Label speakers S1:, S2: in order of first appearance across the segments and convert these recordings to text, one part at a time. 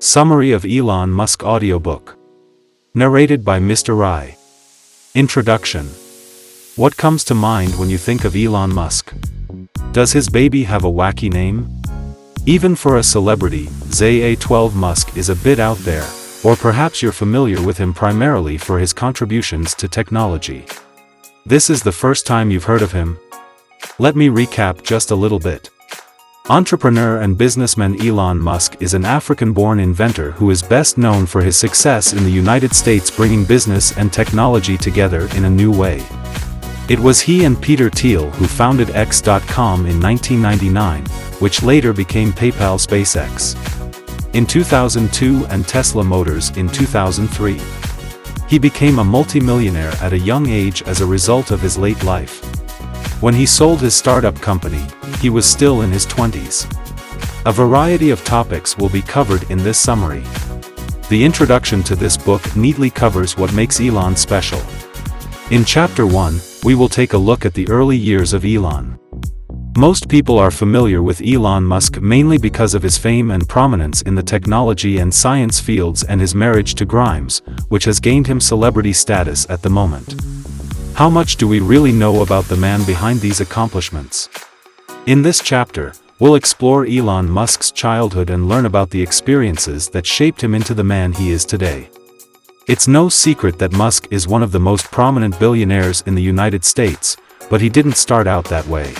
S1: Summary of Elon Musk audiobook. Narrated by Mr. Rai. Introduction. What comes to mind when you think of Elon Musk? Does his baby have a wacky name? Even for a celebrity, ZA12 Musk is a bit out there, or perhaps you're familiar with him primarily for his contributions to technology. This is the first time you've heard of him? Let me recap just a little bit. Entrepreneur and businessman Elon Musk is an African-born inventor who is best known for his success in the United States bringing business and technology together in a new way. It was he and Peter Thiel who founded X.com in 1999, which later became PayPal SpaceX in 2002 and Tesla Motors in 2003. He became a multimillionaire at a young age as a result of his late life. When he sold his startup company, he was still in his 20s. A variety of topics will be covered in this summary. The introduction to this book neatly covers what makes Elon special. In Chapter 1, we will take a look at the early years of Elon. Most people are familiar with Elon Musk mainly because of his fame and prominence in the technology and science fields and his marriage to Grimes, which has gained him celebrity status at the moment. How much do we really know about the man behind these accomplishments? In this chapter, we'll explore Elon Musk's childhood and learn about the experiences that shaped him into the man he is today. It's no secret that Musk is one of the most prominent billionaires in the United States, but he didn't start out that way.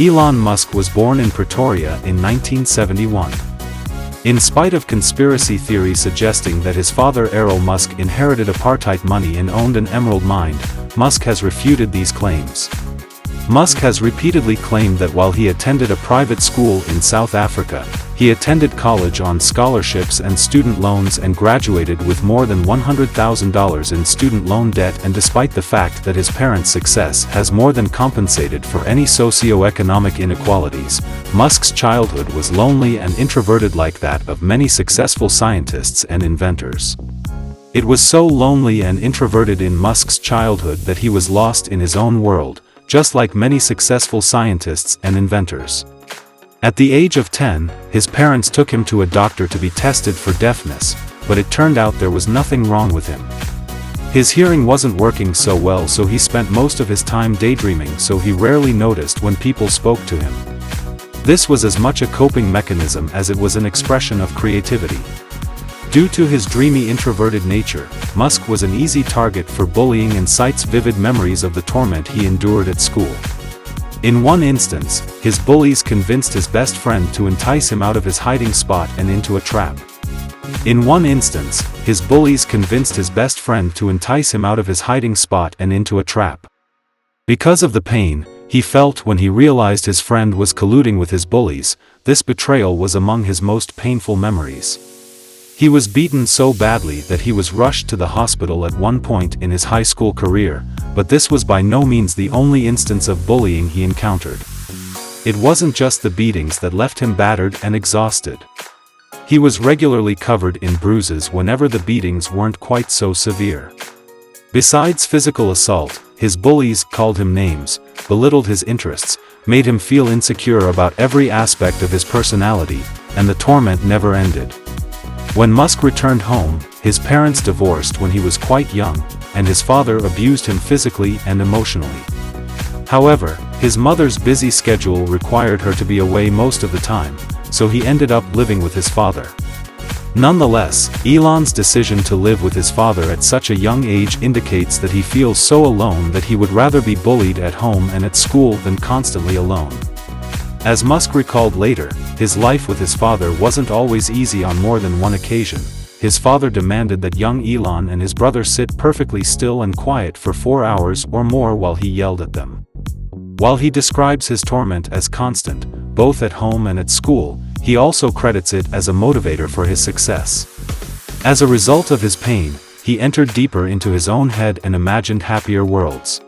S1: Elon Musk was born in Pretoria in 1971. In spite of conspiracy theories suggesting that his father Errol Musk inherited apartheid money and owned an emerald mine, Musk has refuted these claims. Musk has repeatedly claimed that while he attended a private school in South Africa, he attended college on scholarships and student loans and graduated with more than $100,000 in student loan debt, and despite the fact that his parents' success has more than compensated for any socio-economic inequalities, Musk's childhood was lonely and introverted like that of many successful scientists and inventors. It was so lonely and introverted in Musk's childhood that he was lost in his own world, just like many successful scientists and inventors. At the age of 10, his parents took him to a doctor to be tested for deafness, but it turned out there was nothing wrong with him. His hearing wasn't working so well, so he spent most of his time daydreaming, so he rarely noticed when people spoke to him. This was as much a coping mechanism as it was an expression of creativity. Due to his dreamy introverted nature, Musk was an easy target for bullying and cites vivid memories of the torment he endured at school. In one instance, his bullies convinced his best friend to entice him out of his hiding spot and into a trap. Because of the pain he felt when he realized his friend was colluding with his bullies, this betrayal was among his most painful memories. He was beaten so badly that he was rushed to the hospital at one point in his high school career, but this was by no means the only instance of bullying he encountered. It wasn't just the beatings that left him battered and exhausted. He was regularly covered in bruises whenever the beatings weren't quite so severe. Besides physical assault, his bullies called him names, belittled his interests, made him feel insecure about every aspect of his personality, and the torment never ended. When Musk returned home, his parents divorced when he was quite young, and his father abused him physically and emotionally. However, his mother's busy schedule required her to be away most of the time, so he ended up living with his father. Nonetheless, Elon's decision to live with his father at such a young age indicates that he feels so alone that he would rather be bullied at home and at school than constantly alone. As Musk recalled later, his life with his father wasn't always easy. On more than one occasion, his father demanded that young Elon and his brother sit perfectly still and quiet for 4 hours or more while he yelled at them. While he describes his torment as constant, both at home and at school, he also credits it as a motivator for his success. As a result of his pain, he entered deeper into his own head and imagined happier worlds.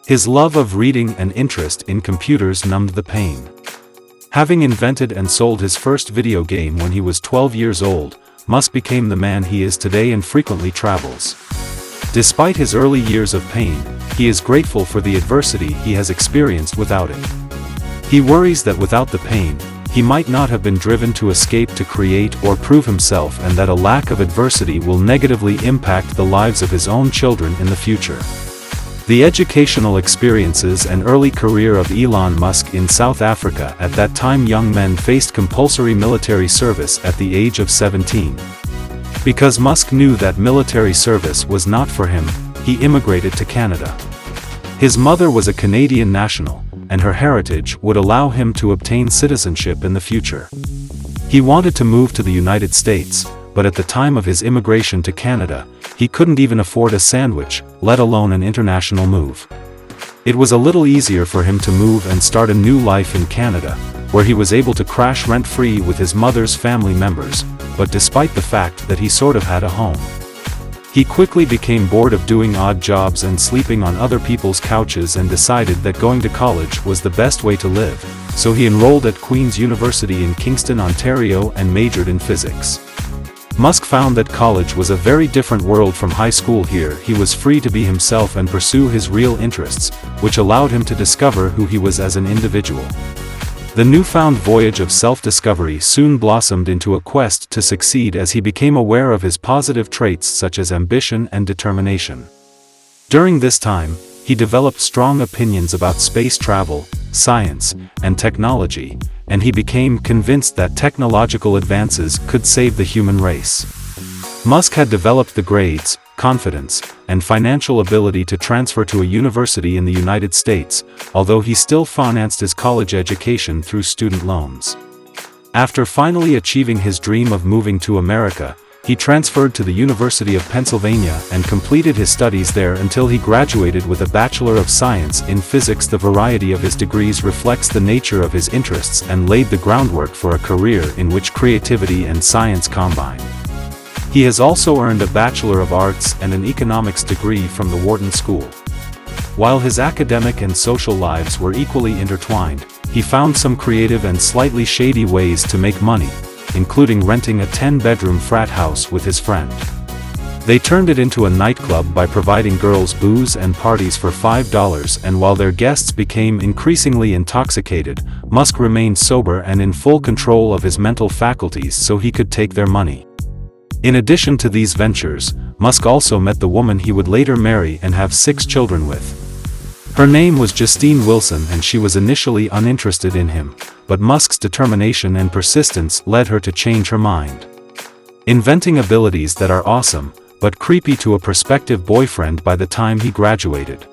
S1: His love of reading and interest in computers numbed the pain. Having invented and sold his first video game when he was 12 years old, Musk became the man he is today and frequently travels. Despite his early years of pain, he is grateful for the adversity he has experienced without it. He worries that without the pain, he might not have been driven to escape to create or prove himself, and that a lack of adversity will negatively impact the lives of his own children in the future. The educational experiences and early career of Elon Musk in South Africa. At that time, young men faced compulsory military service at the age of 17. Because Musk knew that military service was not for him, he immigrated to Canada. His mother was a Canadian national, and her heritage would allow him to obtain citizenship in the future. He wanted to move to the United States, but at the time of his immigration to Canada, he couldn't even afford a sandwich, let alone an international move. It was a little easier for him to move and start a new life in Canada, where he was able to crash rent-free with his mother's family members, but despite the fact that he sort of had a home. He quickly became bored of doing odd jobs and sleeping on other people's couches and decided that going to college was the best way to live, so he enrolled at Queen's University in Kingston, Ontario and majored in physics. Musk found that college was a very different world from high school. Here he was free to be himself and pursue his real interests, which allowed him to discover who he was as an individual. The newfound voyage of self-discovery soon blossomed into a quest to succeed as he became aware of his positive traits such as ambition and determination. During this time, he developed strong opinions about space travel, science, and technology, and he became convinced that technological advances could save the human race. Musk had developed the grades, confidence, and financial ability to transfer to a university in the United States, although he still financed his college education through student loans. After finally achieving his dream of moving to America, he transferred to the University of Pennsylvania and completed his studies there until he graduated with a Bachelor of Science in Physics. The variety of his degrees reflects the nature of his interests and laid the groundwork for a career in which creativity and science combine. He has also earned a Bachelor of Arts and an economics degree from the Wharton School. While his academic and social lives were equally intertwined, he found some creative and slightly shady ways to make money, including renting a 10-bedroom frat house with his friend. They turned it into a nightclub by providing girls booze and parties for $5, and while their guests became increasingly intoxicated, Musk remained sober and in full control of his mental faculties so he could take their money. In addition to these ventures, Musk also met the woman he would later marry and have 6 children with. Her name was Justine Wilson, and she was initially uninterested in him, but Musk's determination and persistence led her to change her mind. Inventing abilities that are awesome, but creepy to a prospective boyfriend by the time he graduated.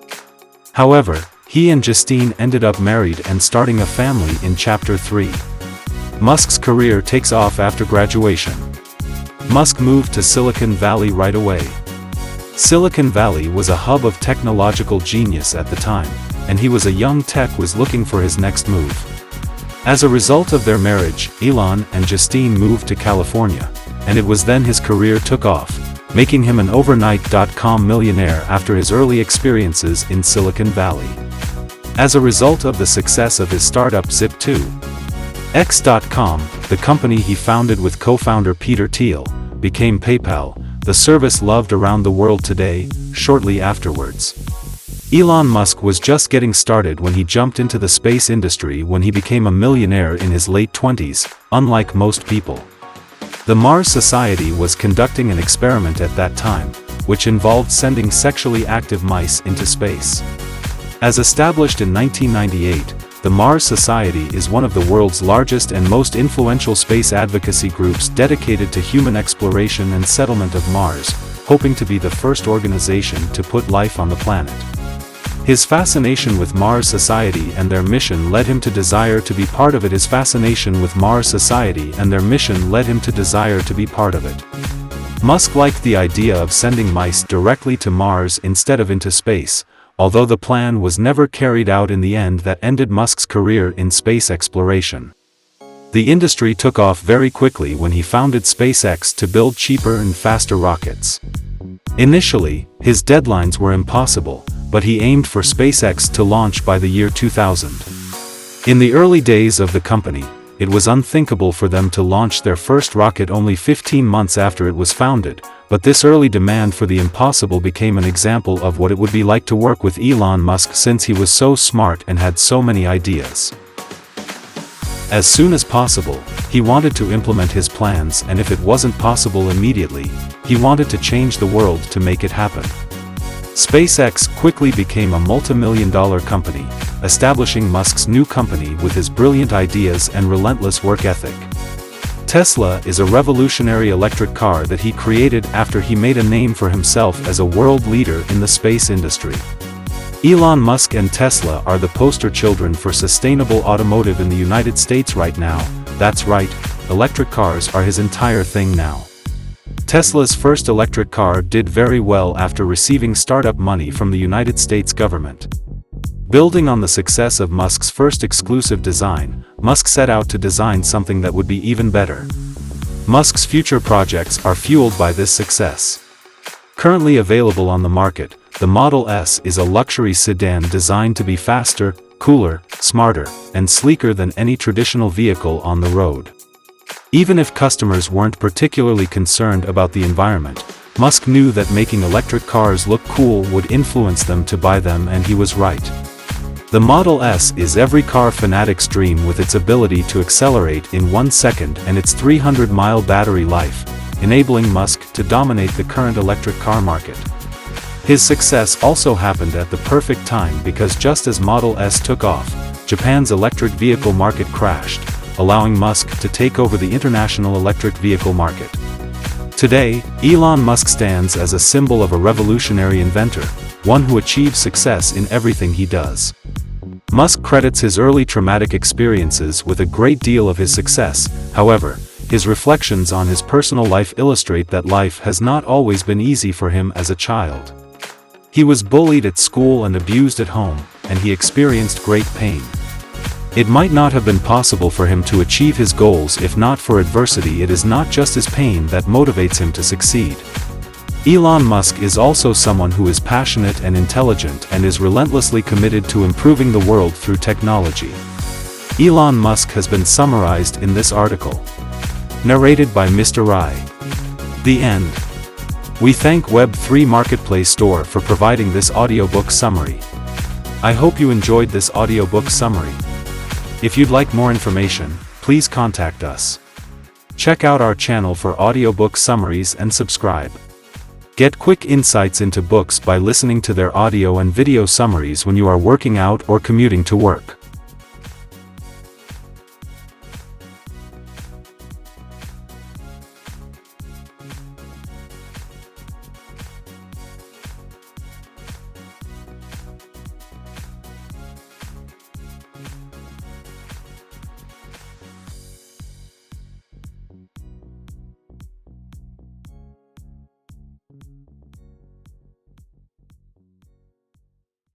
S1: However, he and Justine ended up married and starting a family in Chapter 3. Musk's career takes off after graduation. Musk moved to Silicon Valley right away. Silicon Valley was a hub of technological genius at the time, and he was a young tech was looking for his next move. As a result of their marriage, Elon and Justine moved to California, and it was then his career took off, making him an overnight .com millionaire after his early experiences in Silicon Valley. As a result of the success of his startup Zip2x.com, the company he founded with co-founder Peter Thiel, became PayPal, the service loved around the world today. Shortly afterwards, Elon Musk was just getting started when he jumped into the space industry when he became a millionaire in his late 20s, unlike most people. The Mars Society was conducting an experiment at that time, which involved sending sexually active mice into space. As established in 1998, the Mars Society is one of the world's largest and most influential space advocacy groups dedicated to human exploration and settlement of Mars, hoping to be the first organization to put life on the planet. His fascination with Mars Society and their mission led him to desire to be part of it. His fascination with Mars Society and their mission led him to desire to be part of it. Musk liked the idea of sending mice directly to Mars instead of into space, although the plan was never carried out in the end. That ended Musk's career in space exploration. The industry took off very quickly when he founded SpaceX to build cheaper and faster rockets. Initially, his deadlines were impossible, but he aimed for SpaceX to launch by the year 2000. In the early days of the company, it was unthinkable for them to launch their first rocket only 15 months after it was founded, but this early demand for the impossible became an example of what it would be like to work with Elon Musk since he was so smart and had so many ideas. As soon as possible, he wanted to implement his plans, and if it wasn't possible immediately, he wanted to change the world to make it happen. SpaceX quickly became a multi-million-dollar company, establishing Musk's new company with his brilliant ideas and relentless work ethic. Tesla is a revolutionary electric car that he created after he made a name for himself as a world leader in the space industry. Elon Musk and Tesla are the poster children for sustainable automotive in the United States right now. That's right, electric cars are his entire thing now. Tesla's first electric car did very well after receiving startup money from the United States government. Building on the success of Musk's first exclusive design, Musk set out to design something that would be even better. Musk's future projects are fueled by this success. Currently available on the market, the Model S is a luxury sedan designed to be faster, cooler, smarter, and sleeker than any traditional vehicle on the road. Even if customers weren't particularly concerned about the environment, Musk knew that making electric cars look cool would influence them to buy them, and he was right. The Model S is every car fanatic's dream with its ability to accelerate in 1 second and its 300-mile battery life, enabling Musk to dominate the current electric car market. His success also happened at the perfect time because just as Model S took off, Japan's electric vehicle market crashed, allowing Musk to take over the international electric vehicle market. Today, Elon Musk stands as a symbol of a revolutionary inventor, one who achieves success in everything he does. Musk credits his early traumatic experiences with a great deal of his success. However, his reflections on his personal life illustrate that life has not always been easy for him as a child. He was bullied at school and abused at home, and he experienced great pain. It might not have been possible for him to achieve his goals if not for adversity. It is not just his pain that motivates him to succeed. Elon Musk is also someone who is passionate and intelligent and is relentlessly committed to improving the world through technology. Elon Musk has been summarized in this article. Narrated by Mr. Rai. The end. We thank Web3 Marketplace Store for providing this audiobook summary. I hope you enjoyed this audiobook summary. If you'd like more information, please contact us. Check out our channel for audiobook summaries and subscribe. Get quick insights into books by listening to their audio and video summaries when you are working out or commuting to work.